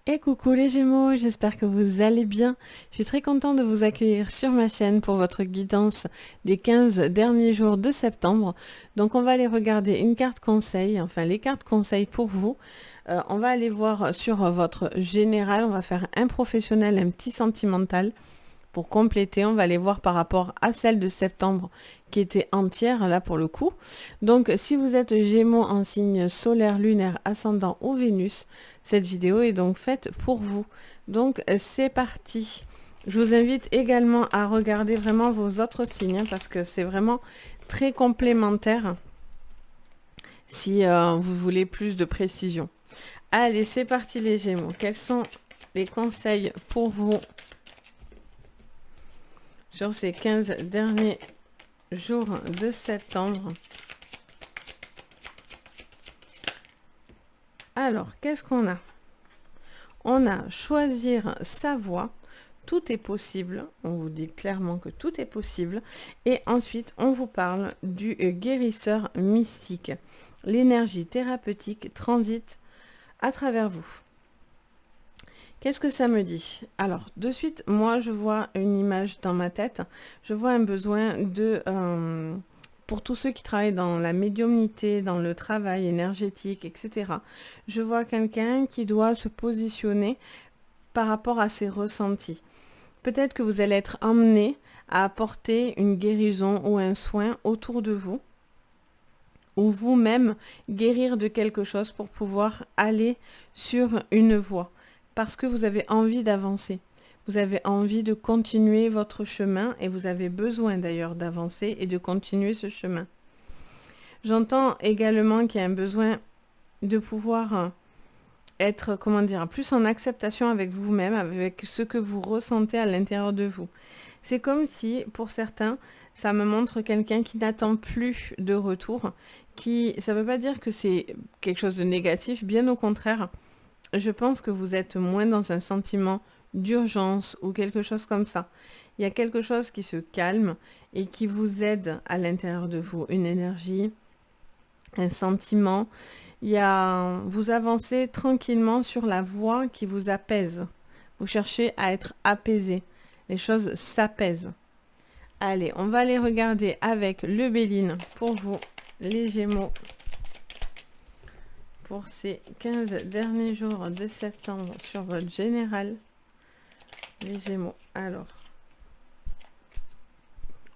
Et coucou les Gémeaux, j'espère que vous allez bien. Je suis très contente de vous accueillir sur ma chaîne pour votre guidance des 15 derniers jours de septembre. Donc on va aller regarder une carte conseil, enfin les cartes conseils pour vous. On va aller voir sur votre général, on va faire un professionnel, un petit sentimental. Pour compléter, on va aller voir par rapport à celle de septembre qui était entière là pour le coup. Donc si vous êtes Gémeaux en signe solaire, lunaire, ascendant ou Vénus, cette vidéo est donc faite pour vous. Donc c'est parti. Je vous invite également à regarder vraiment vos autres signes parce que c'est vraiment très complémentaire si vous voulez plus de précision. Allez, c'est parti les Gémeaux. Quels sont les conseils pour vous sur ces 15 derniers jours de septembre? Alors, qu'est-ce qu'on a? On a choisir sa voie. Tout est possible. On vous dit clairement que tout est possible. Et ensuite, on vous parle du guérisseur mystique. L'énergie thérapeutique transite à travers vous. Qu'est-ce que ça me dit? Alors, de suite, moi, je vois une image dans ma tête. Je vois un besoin de... pour tous ceux qui travaillent dans la médiumnité, dans le travail énergétique, etc. Je vois quelqu'un qui doit se positionner par rapport à ses ressentis. Peut-être que vous allez être emmené à apporter une guérison ou un soin autour de vous, ou vous-même guérir de quelque chose pour pouvoir aller sur une voie, parce que vous avez envie d'avancer. Vous avez envie de continuer votre chemin et vous avez besoin d'ailleurs d'avancer et de continuer ce chemin. J'entends également qu'il y a un besoin de pouvoir être, comment dire, plus en acceptation avec vous-même, avec ce que vous ressentez à l'intérieur de vous. C'est comme si, pour certains, ça me montre quelqu'un qui n'attend plus de retour, ça ne veut pas dire que c'est quelque chose de négatif, bien au contraire. Je pense que vous êtes moins dans un sentiment d'urgence ou quelque chose comme ça. Il y a quelque chose qui se calme et qui vous aide à l'intérieur de vous, une énergie, un sentiment. Vous avancez tranquillement sur la voie qui vous apaise. Vous cherchez à être apaisé. Les choses s'apaisent. Allez, on va aller regarder avec le Béline pour vous, les Gémeaux, pour ces 15 derniers jours de septembre sur votre général. Les Gémeaux. Alors,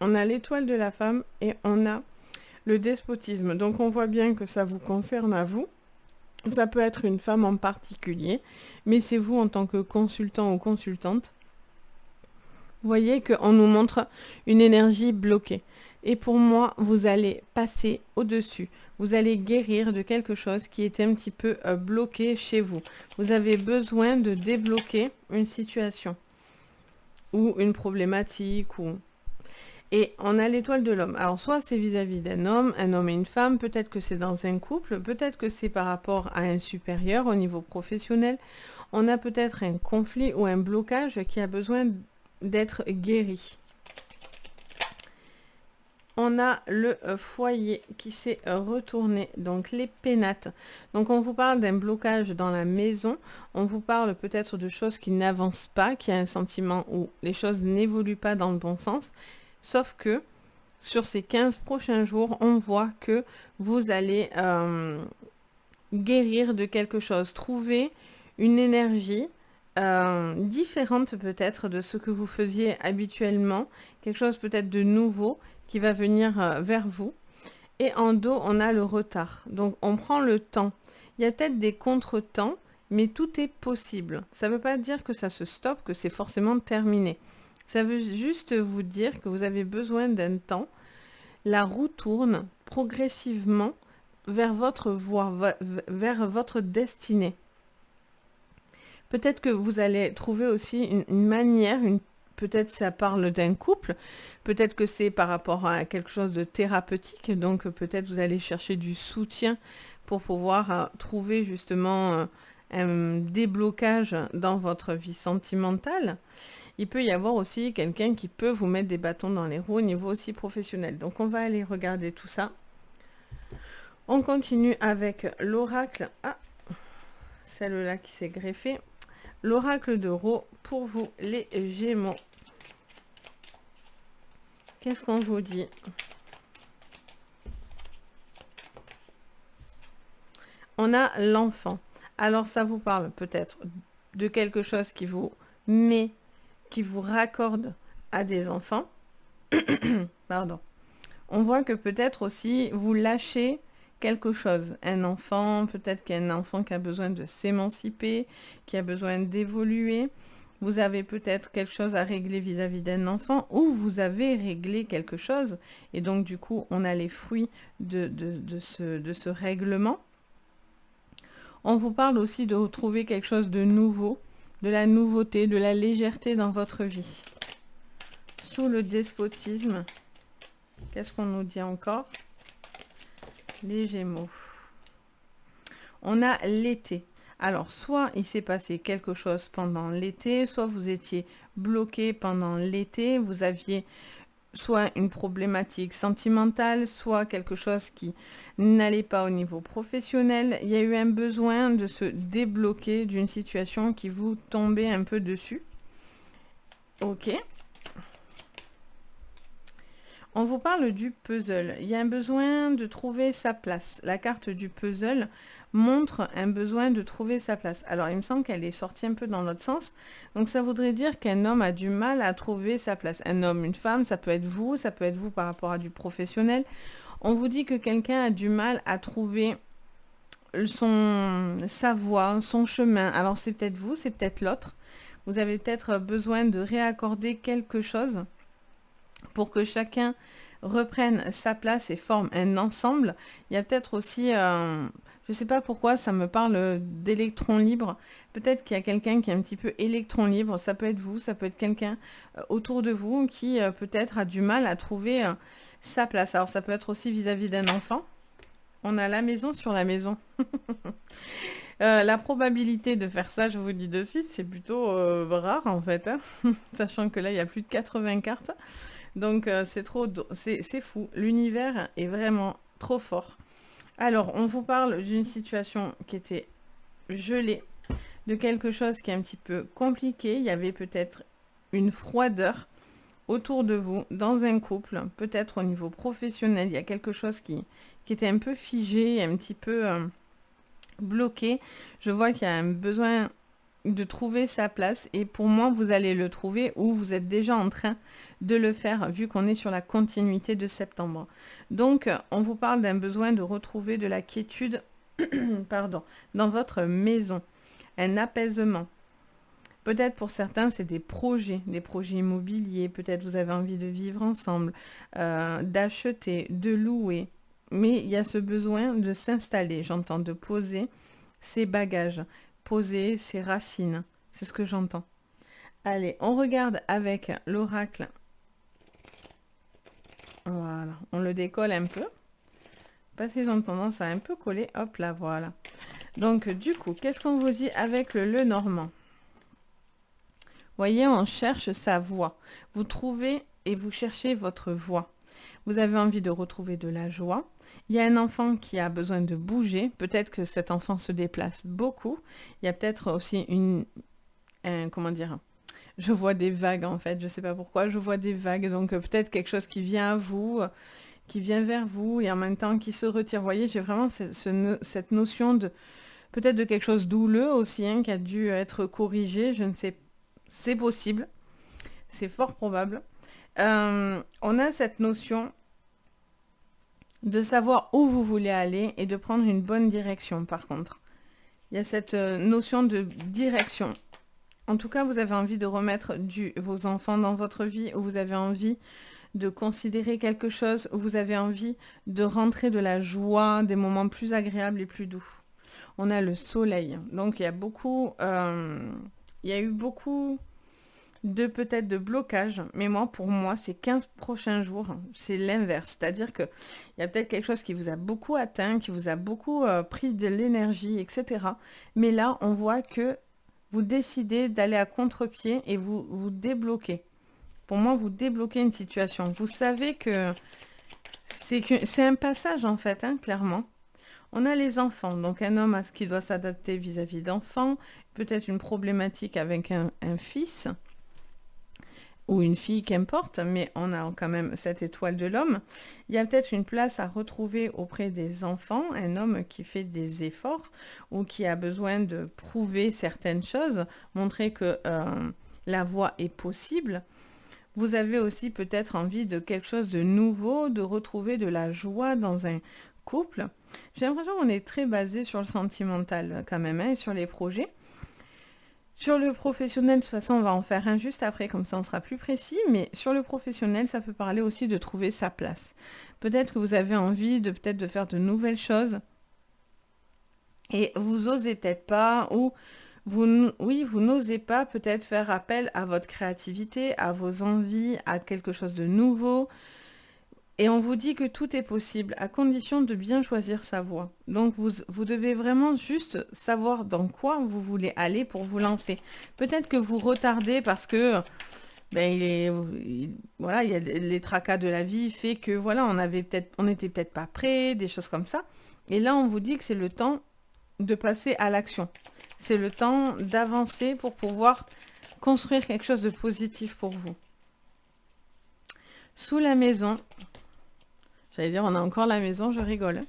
on a l'étoile de la femme et on a le despotisme. Donc, on voit bien que ça vous concerne à vous. Ça peut être une femme en particulier, mais c'est vous en tant que consultant ou consultante. Vous voyez qu'on nous montre une énergie bloquée. Et pour moi, vous allez passer au-dessus. Vous allez guérir de quelque chose qui était un petit peu bloqué chez vous. Vous avez besoin de débloquer une situation ou une problématique. Et on a l'étoile de l'homme. Alors, soit c'est vis-à-vis d'un homme, un homme et une femme. Peut-être que c'est dans un couple. Peut-être que c'est par rapport à un supérieur au niveau professionnel. On a peut-être un conflit ou un blocage qui a besoin d'être guéri. On a le foyer qui s'est retourné, donc les pénates. Donc on vous parle d'un blocage dans la maison, on vous parle peut-être de choses qui n'avancent pas, qui a un sentiment où les choses n'évoluent pas dans le bon sens, sauf que sur ces 15 prochains jours, on voit que vous allez guérir de quelque chose, trouver une énergie différente peut-être de ce que vous faisiez habituellement, quelque chose peut-être de nouveau qui va venir vers vous. Et en dos, on a le retard. Donc, on prend le temps. Il y a peut-être des contretemps, mais tout est possible. Ça ne veut pas dire que ça se stoppe, que c'est forcément terminé. Ça veut juste vous dire que vous avez besoin d'un temps. La roue tourne progressivement vers votre voie, vers votre destinée. Peut-être que vous allez trouver aussi une manière, peut-être ça parle d'un couple, peut-être que c'est par rapport à quelque chose de thérapeutique, donc peut-être vous allez chercher du soutien pour pouvoir trouver justement un déblocage dans votre vie sentimentale. Il peut y avoir aussi quelqu'un qui peut vous mettre des bâtons dans les roues au niveau aussi professionnel. Donc on va aller regarder tout ça. On continue avec l'oracle. Ah, celle-là qui s'est greffée. l'oracle de Ro pour vous, les Gémeaux. Qu'est-ce qu'on vous dit? On a l'enfant. Alors, ça vous parle peut-être de quelque chose qui vous met, qui vous raccorde à des enfants. Pardon. On voit que peut-être aussi vous lâchez quelque chose. Un enfant, peut-être qu'il y a un enfant qui a besoin de s'émanciper, qui a besoin d'évoluer. Vous avez peut-être quelque chose à régler vis-à-vis d'un enfant ou vous avez réglé quelque chose. Et donc, du coup, on a les fruits de ce règlement. On vous parle aussi de retrouver quelque chose de nouveau, de la nouveauté, de la légèreté dans votre vie. Sous le despotisme, qu'est-ce qu'on nous dit encore? Les Gémeaux. On a l'été. Alors, soit il s'est passé quelque chose pendant l'été, soit vous étiez bloqué pendant l'été, vous aviez soit une problématique sentimentale, soit quelque chose qui n'allait pas au niveau professionnel. Il y a eu un besoin de se débloquer d'une situation qui vous tombait un peu dessus. Ok. On vous parle du puzzle. Il y a un besoin de trouver sa place. La carte du puzzle montre un besoin de trouver sa place. Alors, il me semble qu'elle est sortie un peu dans l'autre sens. Donc, ça voudrait dire qu'un homme a du mal à trouver sa place. Un homme, une femme, ça peut être vous par rapport à du professionnel. On vous dit que quelqu'un a du mal à trouver sa voie, son chemin. Alors, c'est peut-être vous, c'est peut-être l'autre. Vous avez peut-être besoin de réaccorder quelque chose pour que chacun reprenne sa place et forme un ensemble. Il y a peut-être aussi, je ne sais pas pourquoi, ça me parle d'électrons libres. Peut-être qu'il y a quelqu'un qui est un petit peu électron libre. Ça peut être vous, ça peut être quelqu'un autour de vous qui peut-être a du mal à trouver sa place. Alors ça peut être aussi vis-à-vis d'un enfant. On a la maison sur la maison. La probabilité de faire ça, je vous le dis de suite, c'est plutôt rare en fait. Hein. Sachant que là, il y a plus de 80 cartes. Donc c'est fou. L'univers est vraiment trop fort. Alors, on vous parle d'une situation qui était gelée, de quelque chose qui est un petit peu compliqué. Il y avait peut-être une froideur autour de vous, dans un couple, peut-être au niveau professionnel. Il y a quelque chose qui était un peu figé, un petit peu bloqué. Je vois qu'il y a un besoin de trouver sa place et pour moi vous allez le trouver ou vous êtes déjà en train de le faire vu qu'on est sur la continuité de septembre. Donc on vous parle d'un besoin de retrouver de la quiétude pardon, dans votre maison, un apaisement. Peut-être pour certains c'est des projets immobiliers, peut-être vous avez envie de vivre ensemble, d'acheter, de louer, mais il y a ce besoin de s'installer, j'entends de poser ses bagages, poser ses racines. C'est ce que j'entends. Allez, on regarde avec l'oracle. Voilà, on le décolle un peu. Parce qu'ils ont tendance à un peu coller. Hop là, voilà. Donc, du coup, qu'est-ce qu'on vous dit avec le normand? Voyez, on cherche sa voie. Vous trouvez et vous cherchez votre voie. Vous avez envie de retrouver de la joie. Il y a un enfant qui a besoin de bouger. Peut-être que cet enfant se déplace beaucoup. Il y a peut-être aussi comment dire, je vois des vagues en fait. Je ne sais pas pourquoi, je vois des vagues. Donc peut-être quelque chose qui vient à vous, qui vient vers vous et en même temps qui se retire. Vous voyez, j'ai vraiment cette notion de peut-être de quelque chose douleux aussi, hein, qui a dû être corrigé. Je ne sais, c'est possible. C'est fort probable. On a cette notion de savoir où vous voulez aller et de prendre une bonne direction par contre. Il y a cette notion de direction. En tout cas, vous avez envie de remettre vos enfants dans votre vie, ou vous avez envie de considérer quelque chose, ou vous avez envie de rentrer de la joie, des moments plus agréables et plus doux. On a le soleil. Donc, il y a eu beaucoup peut-être de blocage, mais pour moi, ces 15 prochains jours, c'est l'inverse. C'est-à-dire qu'il y a peut-être quelque chose qui vous a beaucoup atteint, qui vous a beaucoup pris de l'énergie, etc. Mais là, on voit que vous décidez d'aller à contre-pied et vous débloquez. Pour moi, vous débloquez une situation. Vous savez que c'est un passage, en fait, hein, clairement. On a les enfants, donc un homme qui doit s'adapter vis-à-vis d'enfants, peut-être une problématique avec un fils ou une fille, qu'importe, mais on a quand même cette étoile de l'homme. Il y a peut-être une place à retrouver auprès des enfants, un homme qui fait des efforts ou qui a besoin de prouver certaines choses, montrer que la voie est possible. Vous avez aussi peut-être envie de quelque chose de nouveau, de retrouver de la joie dans un couple. J'ai l'impression qu'on est très basé sur le sentimental quand même, et sur les projets. Sur le professionnel, de toute façon, on va en faire un juste après, comme ça on sera plus précis. Mais sur le professionnel, ça peut parler aussi de trouver sa place. Peut-être que vous avez envie de peut-être de faire de nouvelles choses et vous osez peut-être pas, ou vous n'osez pas peut-être faire appel à votre créativité, à vos envies, à quelque chose de nouveau. Et on vous dit que tout est possible, à condition de bien choisir sa voie. Donc vous devez vraiment juste savoir dans quoi vous voulez aller pour vous lancer. Peut-être que vous retardez parce que voilà, il y a les tracas de la vie fait que voilà, on n'était peut-être pas prêt, des choses comme ça. Et là, on vous dit que c'est le temps de passer à l'action. C'est le temps d'avancer pour pouvoir construire quelque chose de positif pour vous. Sous la maison, j'allais dire, on a encore la maison, je rigole.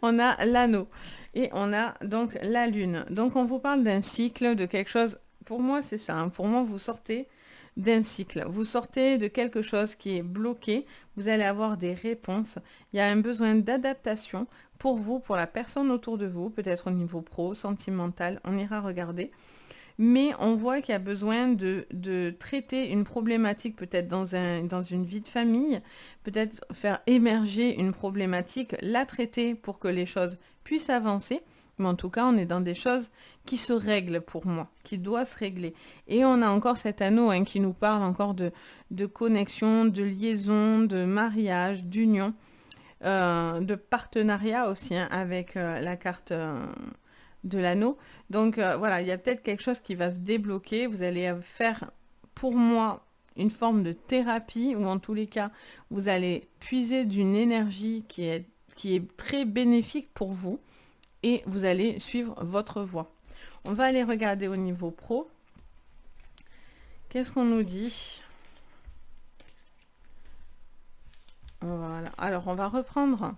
On a l'anneau et on a donc la lune. Donc, on vous parle d'un cycle, de quelque chose. Pour moi, c'est ça. Hein. Pour moi, vous sortez d'un cycle. Vous sortez de quelque chose qui est bloqué. Vous allez avoir des réponses. Il y a un besoin d'adaptation pour vous, pour la personne autour de vous, peut-être au niveau pro, sentimental. On ira regarder. Mais on voit qu'il y a besoin de traiter une problématique peut-être dans une vie de famille, peut-être faire émerger une problématique, la traiter pour que les choses puissent avancer. Mais en tout cas, on est dans des choses qui se règlent pour moi, qui doivent se régler. Et on a encore cet anneau qui nous parle encore de connexion, de liaison, de mariage, d'union, de partenariat aussi avec la carte de l'anneau. Donc voilà, il y a peut-être quelque chose qui va se débloquer. Vous allez faire, pour moi, une forme de thérapie, ou en tous les cas, vous allez puiser d'une énergie qui est très bénéfique pour vous, et vous allez suivre votre voie. On va aller regarder au niveau pro. Qu'est-ce qu'on nous dit? Voilà. Alors, on va reprendre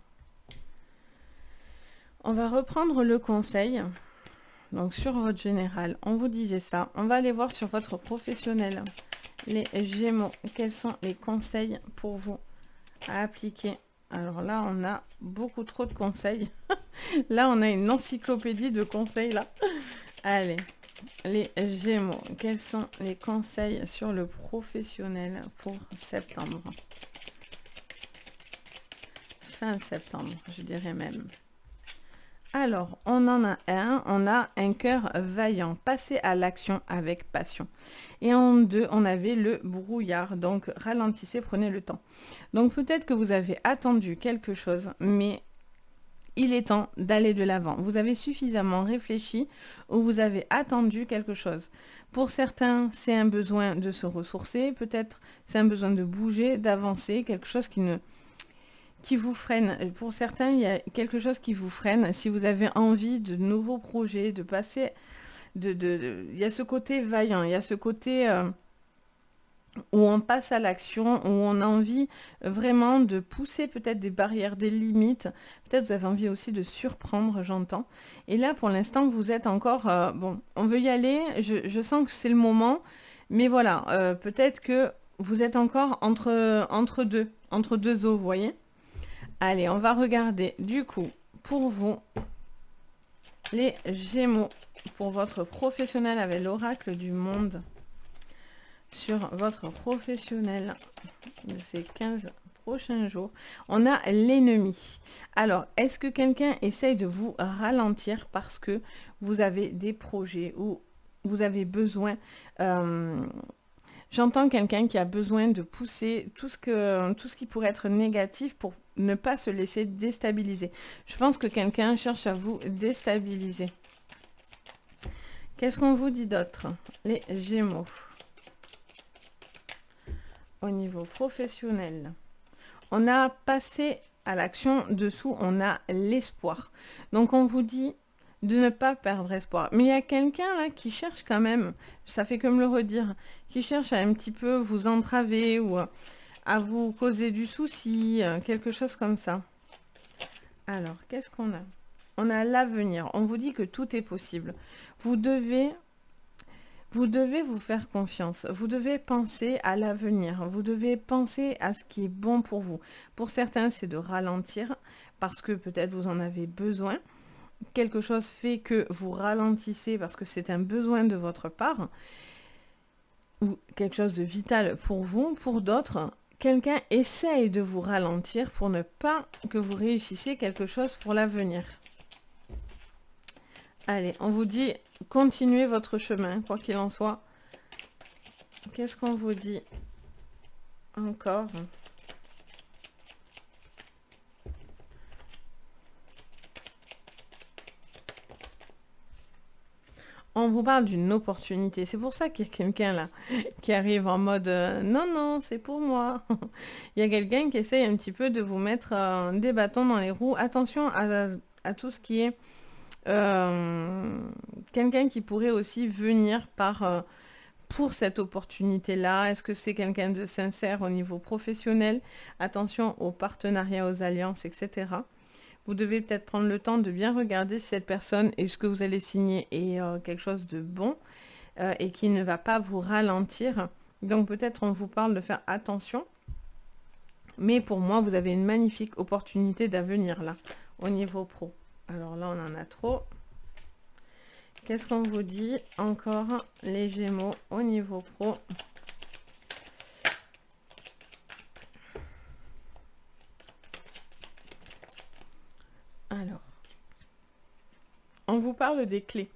le conseil. Donc, sur votre général, on vous disait ça. On va aller voir sur votre professionnel. Les Gémeaux, quels sont les conseils pour vous à appliquer? Alors là, on a beaucoup trop de conseils. Là, on a une encyclopédie de conseils, là. Allez, les Gémeaux, quels sont les conseils sur le professionnel pour septembre? Fin septembre, je dirais même. Alors, on a un cœur vaillant, passer à l'action avec passion. Et en 2, on avait le brouillard, donc ralentissez, prenez le temps. Donc peut-être que vous avez attendu quelque chose, mais il est temps d'aller de l'avant. Vous avez suffisamment réfléchi ou vous avez attendu quelque chose. Pour certains, c'est un besoin de se ressourcer, peut-être c'est un besoin de bouger, d'avancer, quelque chose qui vous freine. Pour certains, il y a quelque chose qui vous freine. Si vous avez envie de nouveaux projets, de passer... il y a ce côté vaillant, il y a ce côté où on passe à l'action, où on a envie vraiment de pousser peut-être des barrières, des limites. Peut-être vous avez envie aussi de surprendre, j'entends. Et là, pour l'instant, vous êtes encore... bon, on veut y aller, je sens que c'est le moment. Mais voilà, peut-être que vous êtes encore entre deux eaux, vous voyez ? Allez, on va regarder du coup pour vous les Gémeaux, pour votre professionnel avec l'oracle du monde, sur votre professionnel de ces 15 prochains jours. On a l'ennemi. Alors, est-ce que quelqu'un essaye de vous ralentir parce que vous avez des projets ou vous avez besoin... J'entends quelqu'un qui a besoin de pousser tout ce qui pourrait être négatif pour ne pas se laisser déstabiliser. Je pense que quelqu'un cherche à vous déstabiliser. Qu'est-ce qu'on vous dit d'autre? Les Gémeaux. Au niveau professionnel. On a passé à l'action, dessous, on a l'espoir. Donc, on vous dit de ne pas perdre espoir. Mais il y a quelqu'un là qui cherche quand même, ça fait que me le redire, qui cherche à un petit peu vous entraver ou à vous causer du souci, quelque chose comme ça. Alors, qu'est-ce qu'on a? On a l'avenir. On vous dit que tout est possible. Vous devez vous faire confiance. Vous devez penser à l'avenir. Vous devez penser à ce qui est bon pour vous. Pour certains, c'est de ralentir parce que peut-être vous en avez besoin. Quelque chose fait que vous ralentissez parce que c'est un besoin de votre part ou quelque chose de vital pour vous. Pour d'autres, quelqu'un essaye de vous ralentir pour ne pas que vous réussissiez quelque chose pour l'avenir. Allez, on vous dit continuez votre chemin, quoi qu'il en soit. Qu'est-ce qu'on vous dit encore ? On vous parle d'une opportunité. C'est pour ça qu'il y a quelqu'un là qui arrive en mode non, non, c'est pour moi. Il y a quelqu'un qui essaye un petit peu de vous mettre des bâtons dans les roues. Attention à tout ce qui est quelqu'un qui pourrait aussi venir pour cette opportunité-là. Est-ce que c'est quelqu'un de sincère au niveau professionnel? Attention aux partenariats, aux alliances, etc. Vous devez peut-être prendre le temps de bien regarder si cette personne et ce que vous allez signer est quelque chose de bon et qui ne va pas vous ralentir. Donc peut-être on vous parle de faire attention. Mais pour moi, vous avez une magnifique opportunité d'avenir là, au niveau pro. Alors là, on en a trop. Qu'est-ce qu'on vous dit encore, les Gémeaux, au niveau pro? Alors, on vous parle des clés.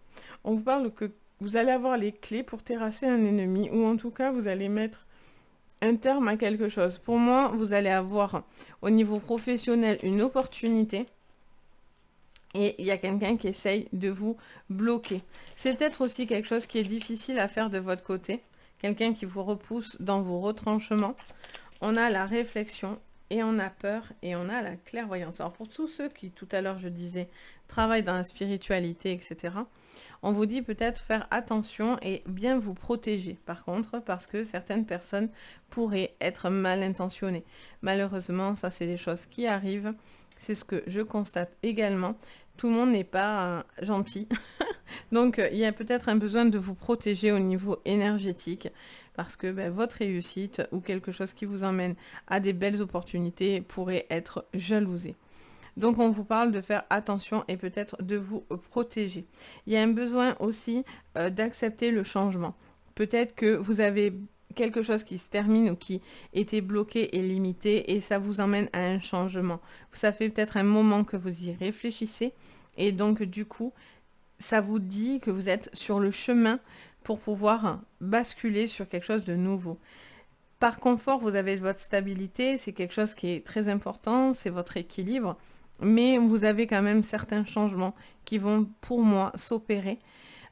On vous parle que vous allez avoir les clés pour terrasser un ennemi, ou en tout cas, vous allez mettre un terme à quelque chose. Pour moi, vous allez avoir, au niveau professionnel, une opportunité. Et il y a quelqu'un qui essaye de vous bloquer. C'est peut-être aussi quelque chose qui est difficile à faire de votre côté. Quelqu'un qui vous repousse dans vos retranchements. On a la réflexion et on a peur et on a la clairvoyance. Alors pour tous ceux qui, tout à l'heure je disais, travaillent dans la spiritualité, etc., on vous dit peut-être faire attention et bien vous protéger. Par contre, parce que certaines personnes pourraient être mal intentionnées. Malheureusement, ça c'est des choses qui arrivent. C'est ce que je constate également. Tout le monde n'est pas gentil. Donc, il y a peut-être un besoin de vous protéger au niveau énergétique parce que votre réussite ou quelque chose qui vous emmène à des belles opportunités pourrait être jalousé. Donc, on vous parle de faire attention et peut-être de vous protéger. Il y a un besoin aussi d'accepter le changement. Peut-être que vous avez quelque chose qui se termine ou qui était bloqué et limité et ça vous emmène à un changement. Ça fait peut-être un moment que vous y réfléchissez et donc du coup, ça vous dit que vous êtes sur le chemin pour pouvoir basculer sur quelque chose de nouveau. Par confort, vous avez votre stabilité, c'est quelque chose qui est très important, c'est votre équilibre, mais vous avez quand même certains changements qui vont pour moi s'opérer.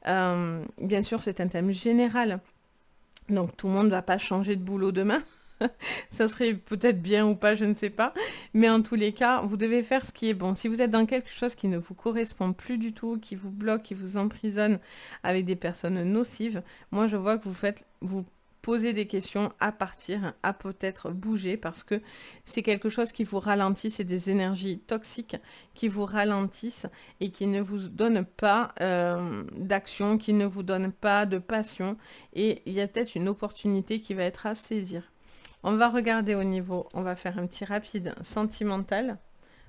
Bien sûr, c'est un thème général. Donc tout le monde ne va pas changer de boulot demain. Ça serait peut-être bien ou pas, je ne sais pas. Mais en tous les cas, vous devez faire ce qui est bon. Si vous êtes dans quelque chose qui ne vous correspond plus du tout, qui vous bloque, qui vous emprisonne avec des personnes nocives, moi je vois que vous posez des questions à partir, à peut-être bouger parce que c'est quelque chose qui vous ralentit, c'est des énergies toxiques qui vous ralentissent et qui ne vous donnent pas d'action, qui ne vous donnent pas de passion et il y a peut-être une opportunité qui va être à saisir. On va regarder au niveau, on va faire un petit rapide sentimental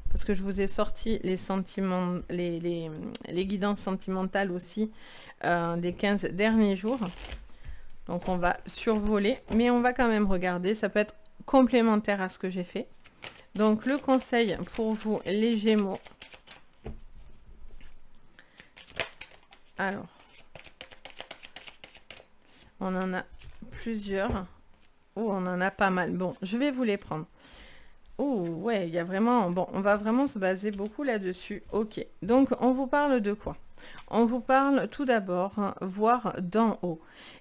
parce que je vous ai sorti les sentiments, les guidances sentimentales aussi des 15 derniers jours. Donc on va survoler, mais on va quand même regarder, ça peut être complémentaire à ce que j'ai fait. Donc le conseil pour vous, les Gémeaux. Alors, on en a plusieurs. Oh, on en a pas mal. Bon, je vais vous les prendre. Oh, ouais, il y a vraiment... Bon, on va vraiment se baser beaucoup là-dessus. Ok, donc on vous parle de quoi? On vous parle tout d'abord, voir d'en haut.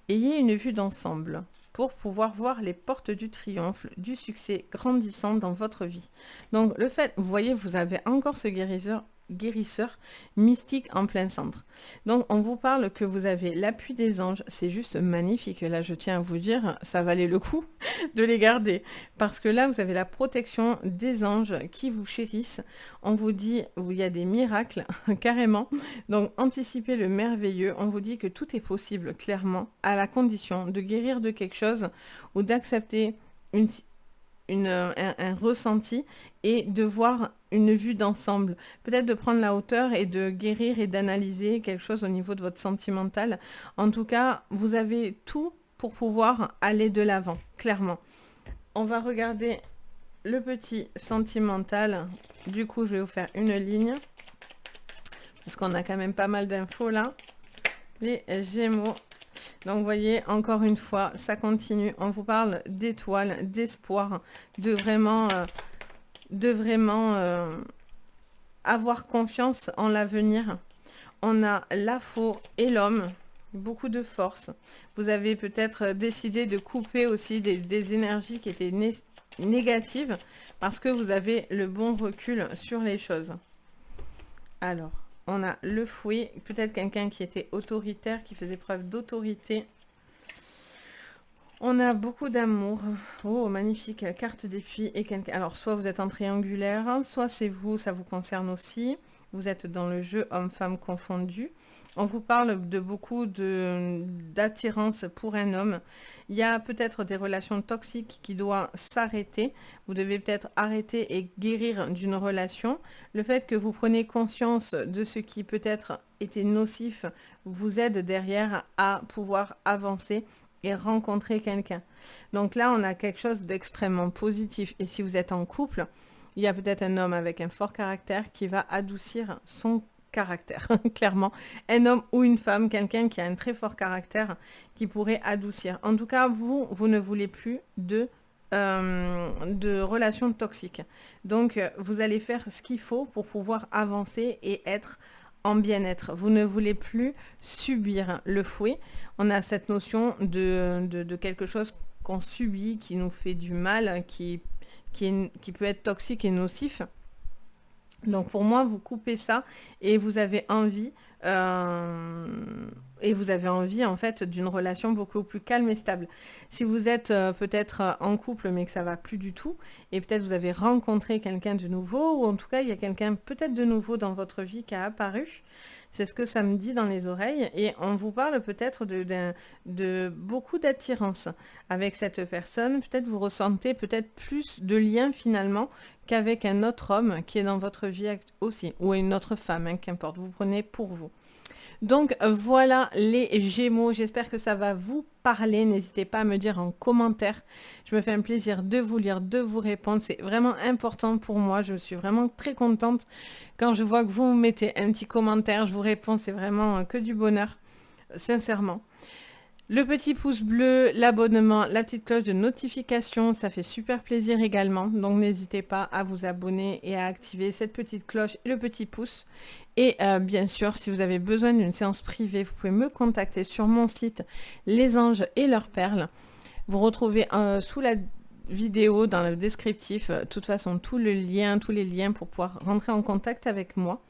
Ayez une vue d'ensemble. pour pouvoir voir les portes du triomphe, du succès grandissant dans votre vie. Donc le fait, vous voyez, vous avez encore ce guérisseur mystique en plein centre. Donc on vous parle que vous avez l'appui des anges, c'est juste magnifique. Là je tiens à vous dire, ça valait le coup de les garder, parce que là vous avez la protection des anges qui vous chérissent. On vous dit, il y a des miracles carrément, donc anticipez le merveilleux. On vous dit que tout est possible clairement, à la condition de guérir de quelque chose ou d'accepter un ressenti et de voir une vue d'ensemble, peut-être de prendre la hauteur et de guérir et d'analyser quelque chose au niveau de votre sentimental. En tout cas, vous avez tout pour pouvoir aller de l'avant, clairement. On va regarder le petit sentimental. Du coup, je vais vous faire une ligne, parce qu'on a quand même pas mal d'infos là. Les Gémeaux. Donc, vous voyez, encore une fois, ça continue. On vous parle d'étoiles, d'espoir, de vraiment avoir confiance en l'avenir. On a la faux et l'homme, beaucoup de force. Vous avez peut-être décidé de couper aussi des énergies qui étaient négatives parce que vous avez le bon recul sur les choses. Alors, on a le fouet, peut-être quelqu'un qui était autoritaire, qui faisait preuve d'autorité. On a beaucoup d'amour. Oh, magnifique carte d'appui et quelqu'un. Alors, soit vous êtes en triangulaire, soit c'est vous, ça vous concerne aussi. Vous êtes dans le jeu homme-femme confondu. On vous parle de beaucoup d'attirance pour un homme. Il y a peut-être des relations toxiques qui doivent s'arrêter. Vous devez peut-être arrêter et guérir d'une relation. Le fait que vous preniez conscience de ce qui peut-être était nocif vous aide derrière à pouvoir avancer et rencontrer quelqu'un. Donc là, on a quelque chose d'extrêmement positif. Et si vous êtes en couple, il y a peut-être un homme avec un fort caractère qui va adoucir son caractère, clairement. Un homme ou une femme, quelqu'un qui a un très fort caractère qui pourrait adoucir. En tout cas, vous ne voulez plus de relations toxiques. Donc, vous allez faire ce qu'il faut pour pouvoir avancer et être en bien-être. Vous ne voulez plus subir le fouet. On a cette notion de quelque chose qu'on subit, qui nous fait du mal, qui peut être toxique et nocif. Donc pour moi, vous coupez ça et vous avez envie en fait d'une relation beaucoup plus calme et stable. Si vous êtes peut-être en couple mais que ça va plus du tout et peut-être vous avez rencontré quelqu'un de nouveau ou en tout cas il y a quelqu'un peut-être de nouveau dans votre vie qui a apparu. C'est ce que ça me dit dans les oreilles et on vous parle peut-être de beaucoup d'attirance avec cette personne. Peut-être vous ressentez peut-être plus de liens finalement qu'avec un autre homme qui est dans votre vie aussi ou une autre femme, hein, qu'importe, vous prenez pour vous. Donc voilà les Gémeaux, j'espère que ça va vous parler, n'hésitez pas à me dire en commentaire, je me fais un plaisir de vous lire, de vous répondre, c'est vraiment important pour moi, je suis vraiment très contente quand je vois que vous mettez un petit commentaire, je vous réponds, c'est vraiment que du bonheur, sincèrement. Le petit pouce bleu, l'abonnement, la petite cloche de notification, ça fait super plaisir également. Donc n'hésitez pas à vous abonner et à activer cette petite cloche et le petit pouce. Et bien sûr, si vous avez besoin d'une séance privée, vous pouvez me contacter sur mon site Les Anges et leurs perles. Vous retrouvez sous la vidéo, dans le descriptif, de toute façon, tous les liens pour pouvoir rentrer en contact avec moi.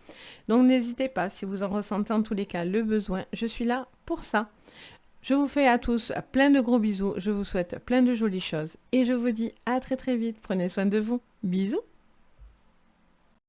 Donc n'hésitez pas, si vous en ressentez en tous les cas le besoin, je suis là pour ça. Je vous fais à tous plein de gros bisous, je vous souhaite plein de jolies choses et je vous dis à très très vite, prenez soin de vous, bisous.